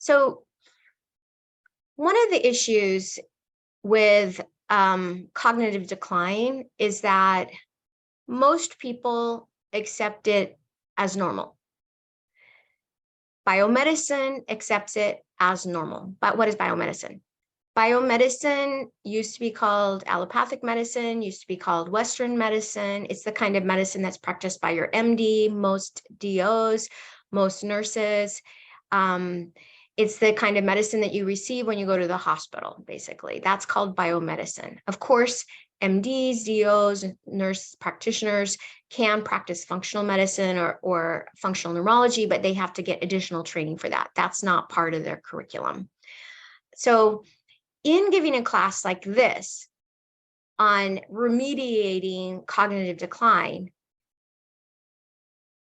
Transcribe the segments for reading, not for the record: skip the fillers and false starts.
So one of the issues with cognitive decline is that most people accept it as normal. Biomedicine accepts it as normal. But what is biomedicine? Biomedicine used to be called allopathic medicine, used to be called Western medicine. It's the kind of medicine that's practiced by your MD, most DOs, most nurses. It's the kind of medicine that you receive when you go to the hospital, basically. That's called biomedicine. Of course, MDs, DOs, nurse practitioners can practice functional medicine or functional neurology, but they have to get additional training for that. That's not part of their curriculum. So in giving a class like this on remediating cognitive decline,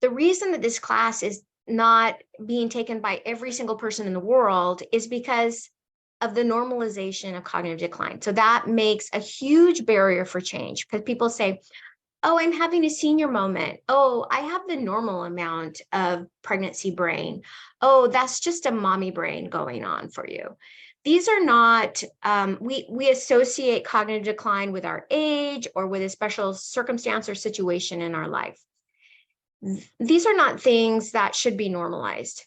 the reason that this class is not being taken by every single person in the world is because of the normalization of cognitive decline. So that makes a huge barrier for change, because people say, oh, I'm having a senior moment. Oh, I have the normal amount of pregnancy brain. Oh, that's just a mommy brain going on for you. These are not, we associate cognitive decline with our age or with a special circumstance or situation in our life. These are not things that should be normalized.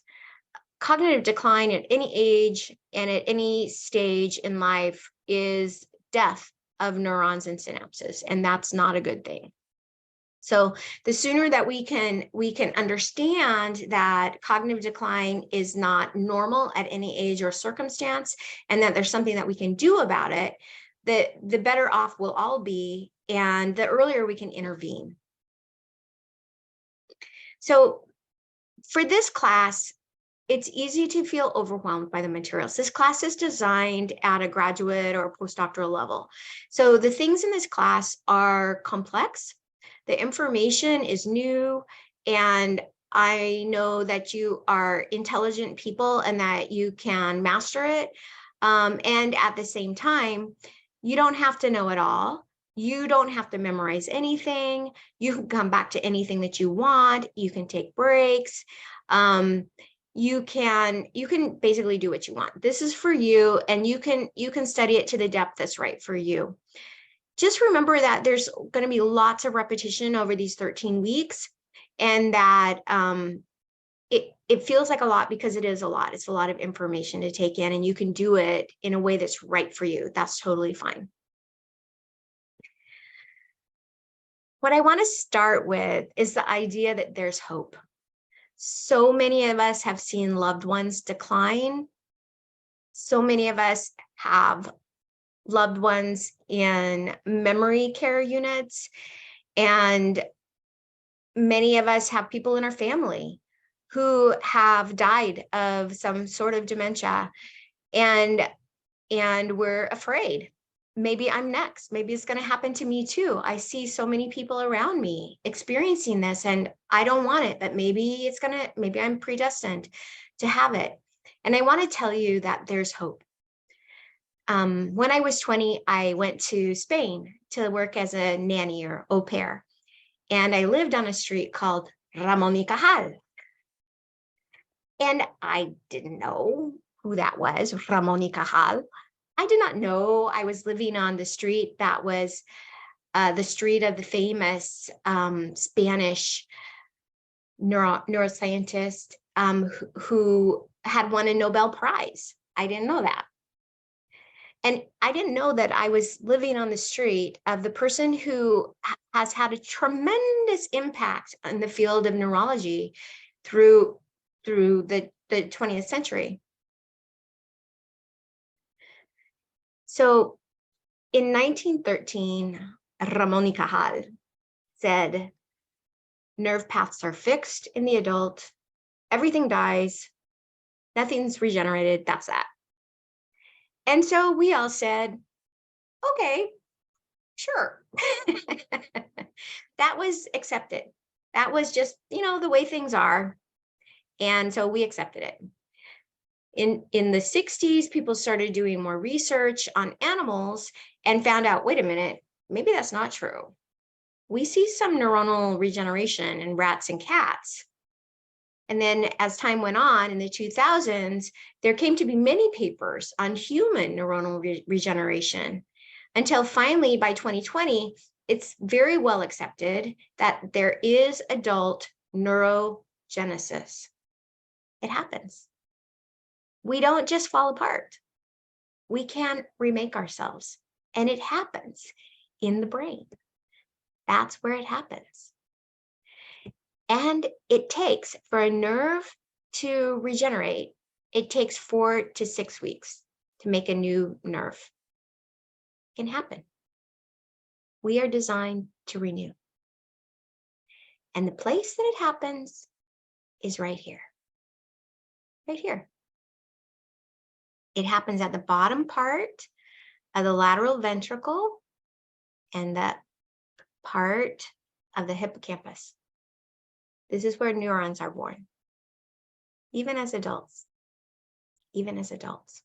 Cognitive decline at any age and at any stage in life is death of neurons and synapses, and that's not a good thing. So the sooner that we can understand that cognitive decline is not normal at any age or circumstance, and that there's something that we can do about it, the better off we'll all be, and the earlier we can intervene. So for this class, it's easy to feel overwhelmed by the materials. This class is designed at a graduate or postdoctoral level. So the things in this class are complex. The information is new, and I know that you are intelligent people and that you can master it. And at the same time, you don't have to know it all. You don't have to memorize anything. You can come back to anything that you want. You can take breaks. You can basically do what you want. This is for you, and you can study it to the depth that's right for you. Just remember that there's going to be lots of repetition over these 13 weeks, and that it feels like a lot because it is a lot. It's a lot of information to take in, and you can do it in a way that's right for you. That's totally fine. What I want to start with is the idea that there's hope. So many of us have seen loved ones decline. So many of us have loved ones in memory care units, and many of us have people in our family who have died of some sort of dementia, and we're afraid. Maybe I'm next. Maybe it's going to happen to me too. I see so many people around me experiencing this, and I don't want it, but maybe I'm predestined to have it. And I want to tell you that there's hope. When I was 20, I went to Spain to work as a nanny or au pair. And I lived on a street called Ramón y Cajal. And I didn't know who that was, Ramón y Cajal. I did not know I was living on the street that was the street of the famous Spanish neuroscientist who had won a Nobel Prize. I didn't know that. And I didn't know that I was living on the street of the person who has had a tremendous impact on the field of neurology through the 20th century. So in 1913, Ramón y Cajal said, nerve paths are fixed in the adult, everything dies, nothing's regenerated, that's that. And so we all said, okay, sure. That was accepted. That was just, the way things are. And so we accepted it. In the 60s, people started doing more research on animals and found out, wait a minute, maybe that's not true. We see some neuronal regeneration in rats and cats, And then as time went on in the 2000s, there came to be many papers on human neuronal regeneration, until finally by 2020, it's very well accepted that there is adult neurogenesis. It happens. We don't just fall apart. We can remake ourselves, and it happens in the brain. That's where it happens. And it takes, for a nerve to regenerate, it takes 4 to 6 weeks to make a new nerve. It can happen. We are designed to renew. And the place that it happens is right here. Right here. It happens at the bottom part of the lateral ventricle and that part of the hippocampus. This is where neurons are born, even as adults. Even as adults.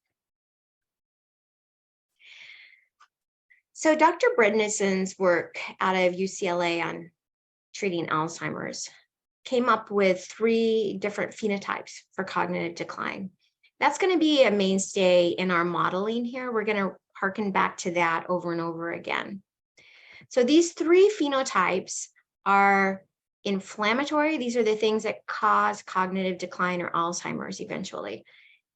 So Dr. Brednison's work out of UCLA on treating Alzheimer's came up with 3 different phenotypes for cognitive decline. That's going to be a mainstay in our modeling here. We're going to harken back to that over and over again. So these 3 phenotypes are inflammatory. These are the things that cause cognitive decline or Alzheimer's eventually.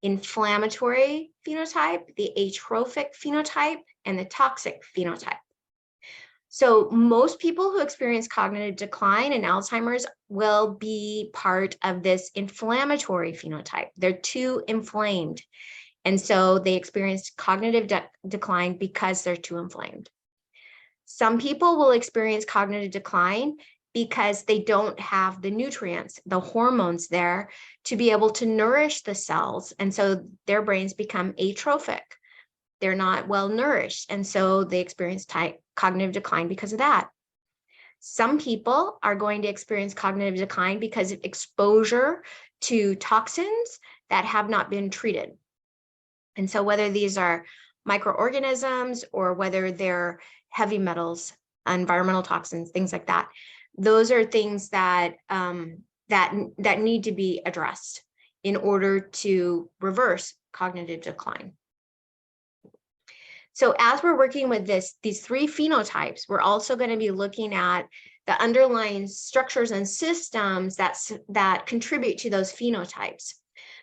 Inflammatory phenotype, the atrophic phenotype, and the toxic phenotype. So most people who experience cognitive decline and Alzheimer's will be part of this inflammatory phenotype. They're too inflamed. And so they experience cognitive decline because they're too inflamed. Some people will experience cognitive decline because they don't have the nutrients, the hormones there to be able to nourish the cells. And so their brains become atrophic. They're not well nourished. And so they experience cognitive decline because of that. Some people are going to experience cognitive decline because of exposure to toxins that have not been treated. And so whether these are microorganisms or whether they're heavy metals, environmental toxins, things like that, those are things that that need to be addressed in order to reverse cognitive decline. So as we're working with these 3 phenotypes, we're also going to be looking at the underlying structures and systems that contribute to those phenotypes.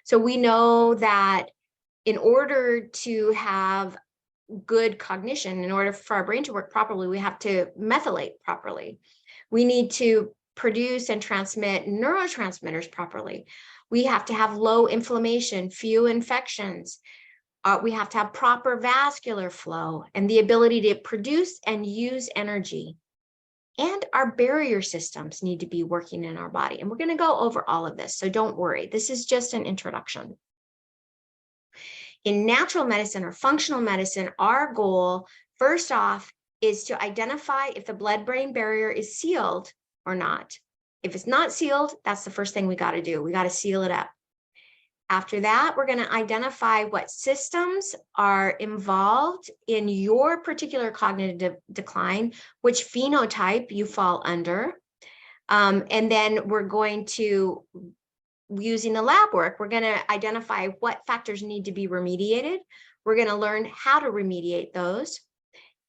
So we know that in order to have good cognition, in order for our brain to work properly, we have to methylate properly. We need to produce and transmit neurotransmitters properly. We have to have low inflammation, few infections. We have to have proper vascular flow and the ability to produce and use energy. And our barrier systems need to be working in our body. And we're going to go over all of this, so don't worry. This is just an introduction. In natural medicine or functional medicine, our goal, first off, is to identify if the blood-brain barrier is sealed or not. If it's not sealed, that's the first thing we got to do. We got to seal it up. After that, we're going to identify what systems are involved in your particular cognitive decline, which phenotype you fall under. And then we're going to, using the lab work, we're going to identify what factors need to be remediated. We're going to learn how to remediate those.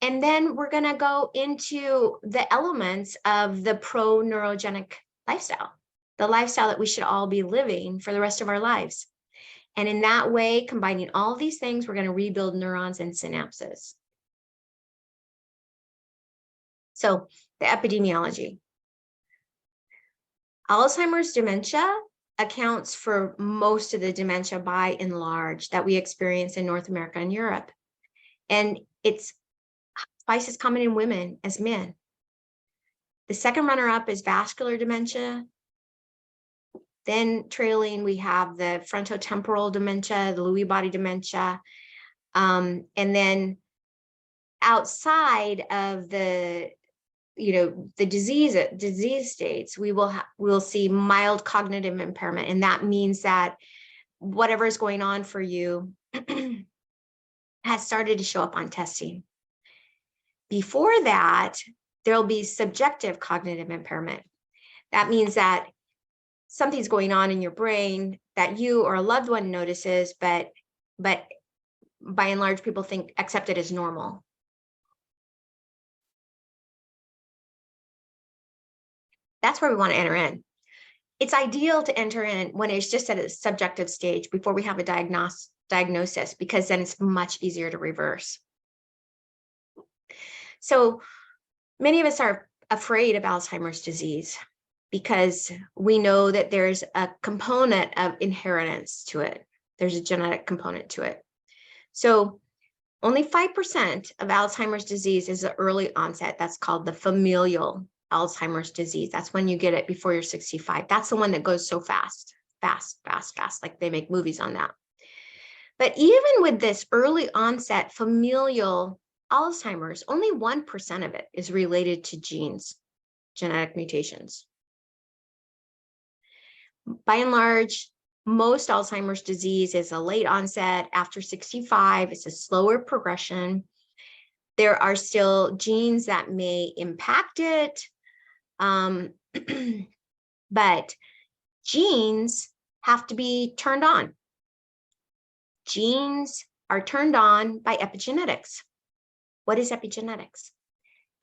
And then we're going to go into the elements of the pro-neurogenic lifestyle, the lifestyle that we should all be living for the rest of our lives. And in that way, combining all these things, we're going to rebuild neurons and synapses. So the epidemiology. Alzheimer's dementia accounts for most of the dementia by and large that we experience in North America and Europe. And it's twice as common in women as men. The second runner-up is vascular dementia. Then trailing, we have the frontotemporal dementia, the Lewy body dementia. And then outside of the, the disease states, we'll see mild cognitive impairment. And that means that whatever is going on for you has started to show up on testing. Before that, there'll be subjective cognitive impairment. That means that something's going on in your brain that you or a loved one notices, but by and large, people accept it as normal. That's where we want to enter in. It's ideal to enter in when it's just at a subjective stage before we have a diagnosis, because then it's much easier to reverse. So many of us are afraid of Alzheimer's disease because we know that there's a component of inheritance to it. There's a genetic component to it. So only 5% of Alzheimer's disease is the early onset. That's called the familial Alzheimer's disease. That's when you get it before you're 65. That's the one that goes so fast, like they make movies on that. But even with this early onset familial Alzheimer's, only 1% of it is related to genes, genetic mutations. By and large, most Alzheimer's disease is a late onset after 65. It's a slower progression. There are still genes that may impact it, but genes have to be turned on. Genes are turned on by epigenetics. What is epigenetics?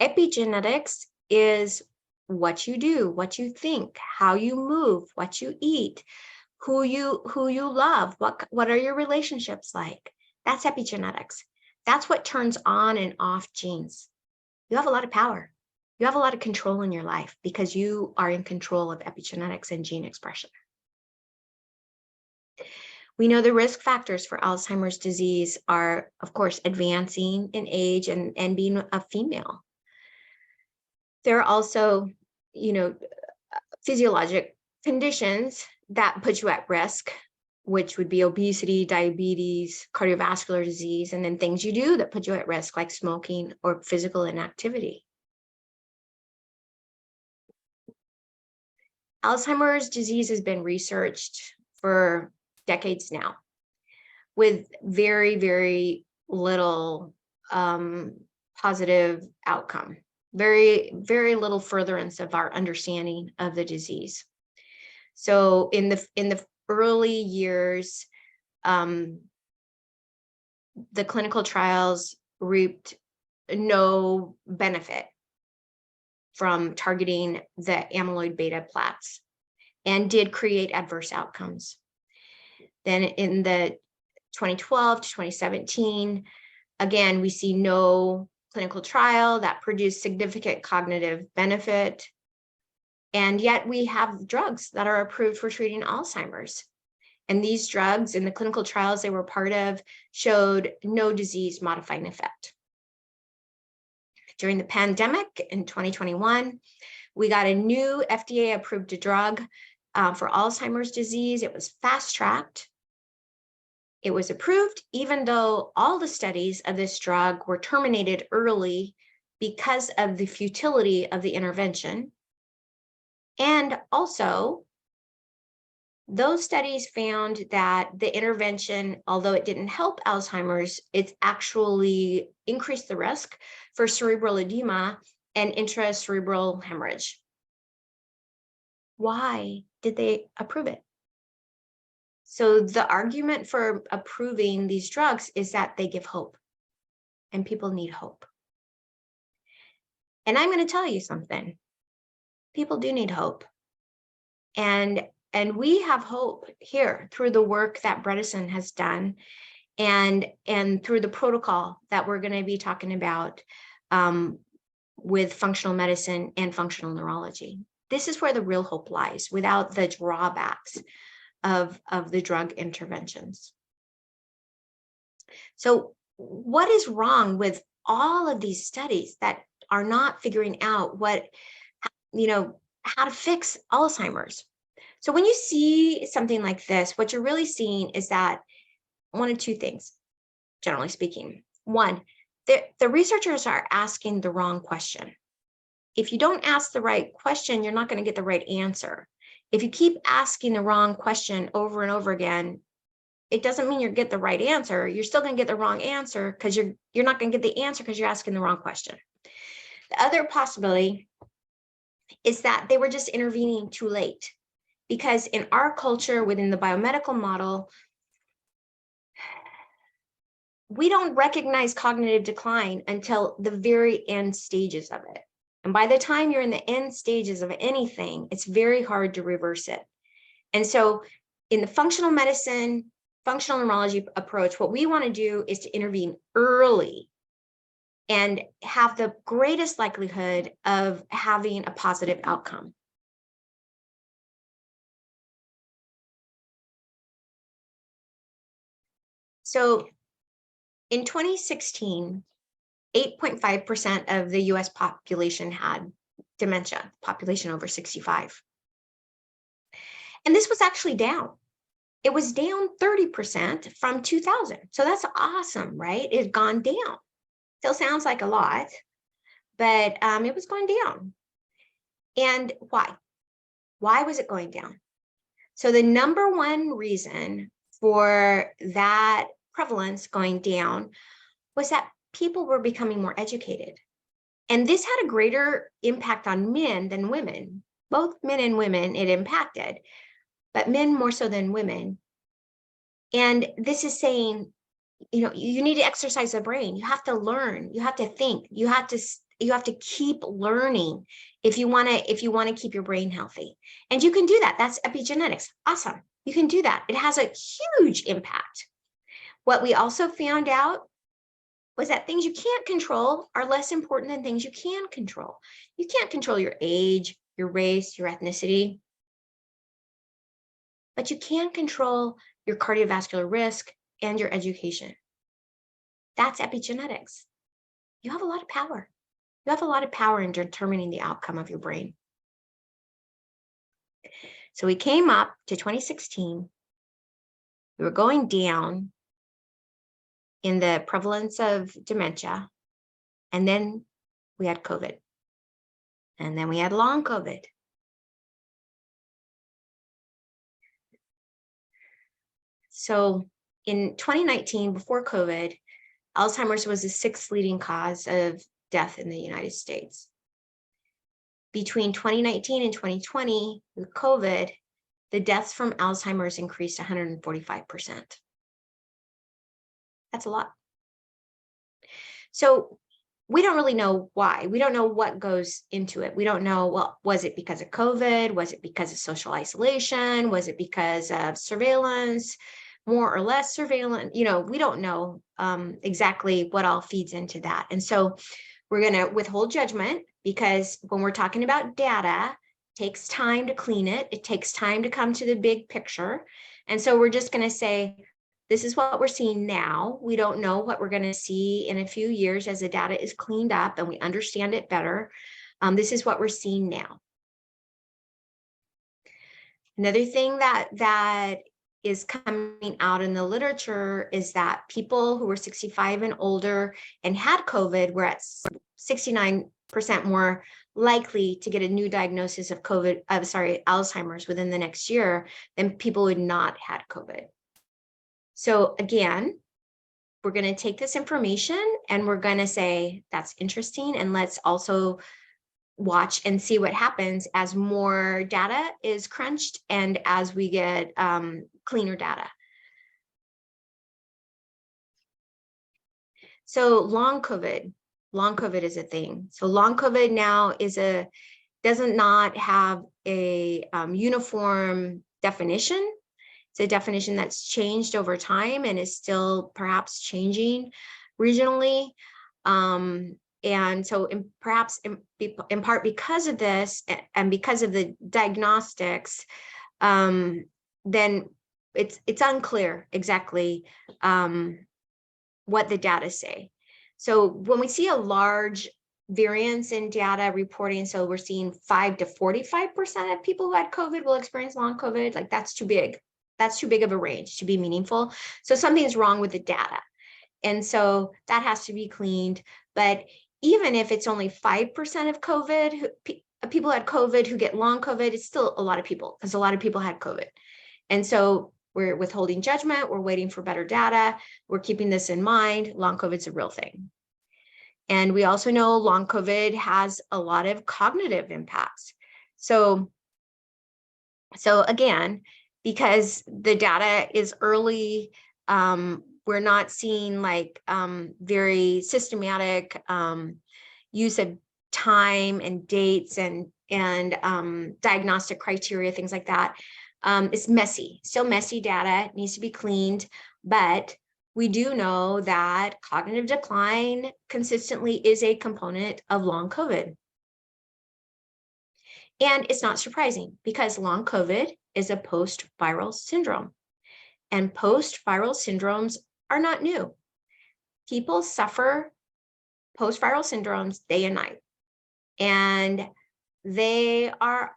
Epigenetics is what you do, what you think, how you move, what you eat, who you love, what are your relationships like. That's epigenetics. That's what turns on and off genes. You have a lot of power. You have a lot of control in your life because you are in control of epigenetics and gene expression. We know the risk factors for Alzheimer's disease are, of course, advancing in age and being a female. There are also, physiologic conditions that put you at risk, which would be obesity, diabetes, cardiovascular disease, and then things you do that put you at risk, like smoking or physical inactivity. Alzheimer's disease has been researched for decades now with very, very little positive outcome, very, very little furtherance of our understanding of the disease. So in the early years, the clinical trials reaped no benefit from targeting the amyloid beta plaques and did create adverse outcomes. Then in the 2012 to 2017, again, we see no clinical trial that produced significant cognitive benefit. And yet we have drugs that are approved for treating Alzheimer's. And these drugs in the clinical trials they were part of showed no disease modifying effect. During the pandemic in 2021, we got a new FDA approved drug for Alzheimer's disease. It was fast-tracked. It was approved even though all the studies of this drug were terminated early because of the futility of the intervention. And also, those studies found that the intervention, although it didn't help Alzheimer's, it actually increased the risk for cerebral edema and intracerebral hemorrhage. Why did they approve it? So the argument for approving these drugs is that they give hope, and people need hope. And I'm going to tell you something. People do need hope. And we have hope here through the work that Bredesen has done and through the protocol that we're going to be talking about with functional medicine and functional neurology. This is where the real hope lies without the drawbacks of the drug interventions. So what is wrong with all of these studies that are not figuring out how to fix Alzheimer's? So when you see something like this, what you're really seeing is that one of two things, generally speaking. One, the researchers are asking the wrong question. If you don't ask the right question, you're not going to get the right answer. If you keep asking the wrong question over and over again, it doesn't mean you get the right answer. You're still going to get the wrong answer because you're not going to get the answer because you're asking the wrong question. The other possibility is that they were just intervening too late. because in our culture, within the biomedical model, we don't recognize cognitive decline until the very end stages of it. And by the time you're in the end stages of anything, it's very hard to reverse it. And so in the functional medicine, functional neurology approach, what we want to do is to intervene early and have the greatest likelihood of having a positive outcome. So in 2016, 8.5% of the US population had dementia, population over 65. And this was actually down. It was down 30% from 2000. So that's awesome, right? It had gone down. Still sounds like a lot, but it was going down. And why? Why was it going down? So the number one reason for that prevalence going down was that people were becoming more educated. And this had a greater impact on men than women. Both men and women it impacted, but men more so than women. And this is saying, you need to exercise the brain. You have to learn. You have to think. You have to keep learning if you want to keep your brain healthy. And you can do that. That's epigenetics. Awesome. You can do that. It has a huge impact. What we also found out was that things you can't control are less important than things you can control. You can't control your age, your race, your ethnicity, but you can control your cardiovascular risk and your education. That's epigenetics. You have a lot of power. You have a lot of power in determining the outcome of your brain. So we came up to 2016. We were going down in the prevalence of dementia. And then we had COVID. And then we had long COVID. So in 2019, before COVID, Alzheimer's was the 6th leading cause of death in the United States. Between 2019 and 2020, with COVID, the deaths from Alzheimer's increased 145%. That's a lot. So we don't really know why. We don't know what goes into it. We don't know, well, was it because of COVID? Was it because of social isolation? Was it because of surveillance? More or less surveillance? We don't know exactly what all feeds into that. And so we're going to withhold judgment, because when we're talking about data, it takes time to clean it. It takes time to come to the big picture. And so we're just going to say, this is what we're seeing now. We don't know what we're going to see in a few years as the data is cleaned up and we understand it better. This is what we're seeing now. Another thing that is coming out in the literature is that people who were 65 and older and had COVID were at 69% more likely to get a new diagnosis of Alzheimer's within the next year than people who had not had COVID. So again, we're going to take this information and we're going to say, that's interesting. And let's also watch and see what happens as more data is crunched and as we get cleaner data. So long COVID is a thing. So long COVID now does not have a uniform definition. It's a definition that's changed over time and is still perhaps changing regionally. And so perhaps in part because of this and because of the diagnostics, then it's unclear exactly what the data say. So when we see a large variance in data reporting, so we're seeing 5 to 45% of people who had COVID will experience long COVID, like that's too big. That's too big of a range to be meaningful. So something's wrong with the data. And so that has to be cleaned. But even if it's only 5% of COVID, people had COVID who get long COVID, it's still a lot of people because a lot of people had COVID. And so we're withholding judgment. We're waiting for better data. We're keeping this in mind. Long COVID's a real thing. And we also know long COVID has a lot of cognitive impacts. So So again, because the data is early, we're not seeing like very systematic use of time and dates and diagnostic criteria, things like that. It's messy, still messy data, needs to be cleaned, but we do know that cognitive decline consistently is a component of long COVID. And it's not surprising because long COVID is a post-viral syndrome, and post-viral syndromes are not new. People suffer post-viral syndromes day and night, and they are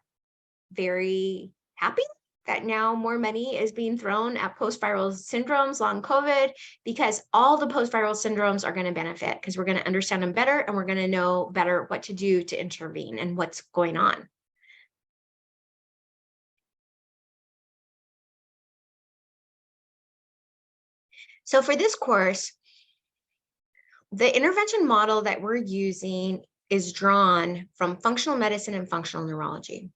very happy that now more money is being thrown at post-viral syndromes, long COVID, because all the post-viral syndromes are going to benefit because we're going to understand them better and we're going to know better what to do to intervene and what's going on. So for this course, the intervention model that we're using is drawn from functional medicine and functional neurology.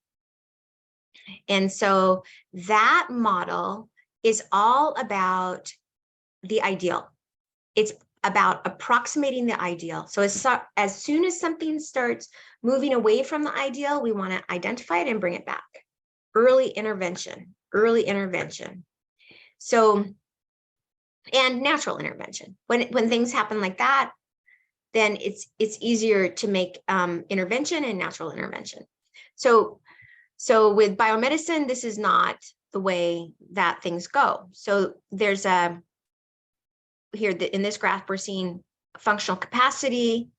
And so that model is all about the ideal. It's about approximating the ideal. So as soon as something starts moving away from the ideal, we want to identify it and bring it back. Early intervention, early intervention. So, and natural intervention. When things happen like that, then it's easier to make intervention and natural intervention. So with biomedicine, this is not the way that things go. So there's a, here in this graph, we're seeing functional capacity,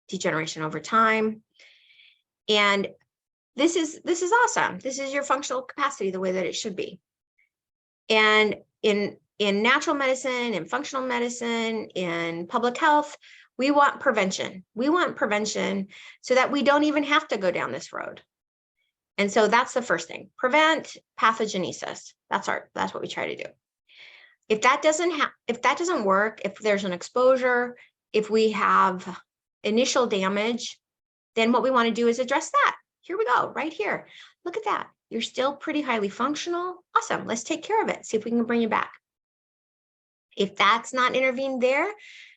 degeneration over time. And this is awesome. This is your functional capacity, the way that it should be. And in natural medicine, in functional medicine, in public health, we want prevention. We want prevention so that we don't even have to go down this road. And so that's the first thing, prevent pathogenesis. That's what we try to do. If that doesn't work, if there's an exposure, if we have initial damage, then what we want to do is address that. Here we go, right here. Look at that. You're still pretty highly functional. Awesome. Let's take care of it. See if we can bring you back. If that's not intervened there,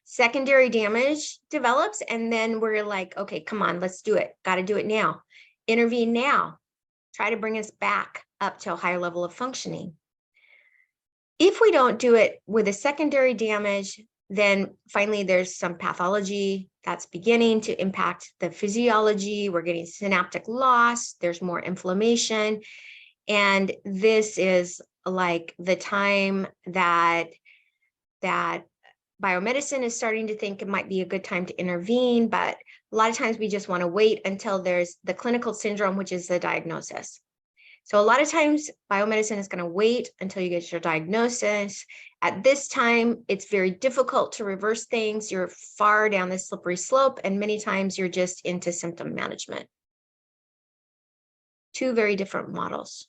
secondary damage develops, and then we're like, okay, come on, let's do it. Got to do it now. Intervene now. Try to bring us back up to a higher level of functioning. If we don't do it with a secondary damage, then finally there's some pathology that's beginning to impact the physiology. We're getting synaptic loss. There's more inflammation. And this is like the time that biomedicine is starting to think it might be a good time to intervene, but a lot of times we just want to wait until there's the clinical syndrome, which is the diagnosis. So a lot of times biomedicine is going to wait until you get your diagnosis. At this time, it's very difficult to reverse things. You're far down this slippery slope, and many times you're just into symptom management. Two very different models.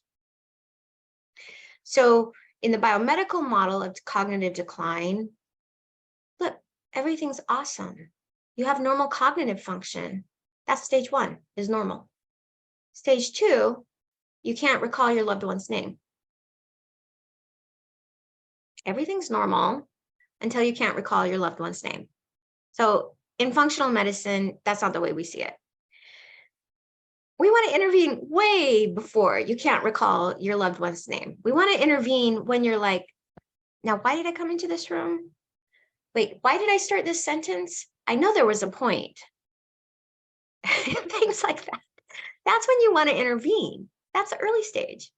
So in the biomedical model of cognitive decline, look, everything's awesome. You have normal cognitive function. That's stage 1, is normal. Stage 2, you can't recall your loved one's name. Everything's normal until you can't recall your loved one's name. So in functional medicine, that's not the way we see it. We want to intervene way before you can't recall your loved one's name. We want to intervene when you're like, now, why did I come into this room? Wait, why did I start this sentence? I know there was a point. Things like that. That's when you want to intervene. That's the early stage.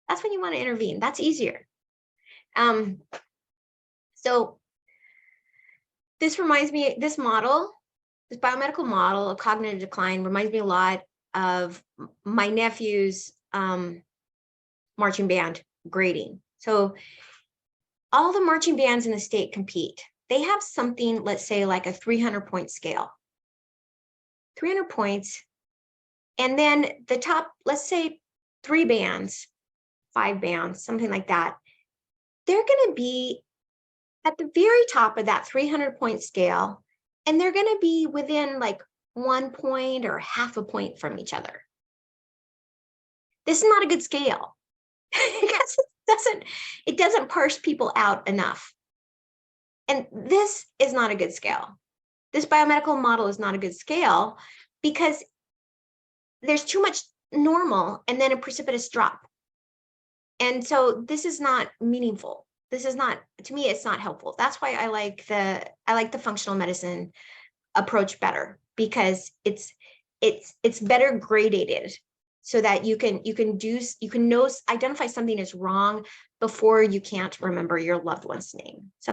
That's when you want to intervene. That's easier. So this reminds me, this model, this biomedical model of cognitive decline reminds me a lot of my nephew's marching band grading. So all the marching bands in the state compete. They have something, let's say like a 300-point scale. 300 points. And then the top, let's say 3 bands, 5 bands, something like that. They're going to be at the very top of that 300-point scale, and they're going to be within like 1 point or half a point from each other. This is not a good scale. because it doesn't parse people out enough. And this is not a good scale. This biomedical model is not a good scale because there's too much normal and then a precipitous drop. And so this is not meaningful. This is not, to me, it's not helpful. That's why I like the functional medicine approach better, because it's better gradated so that you can know, identify something is wrong before you can't remember your loved one's name. So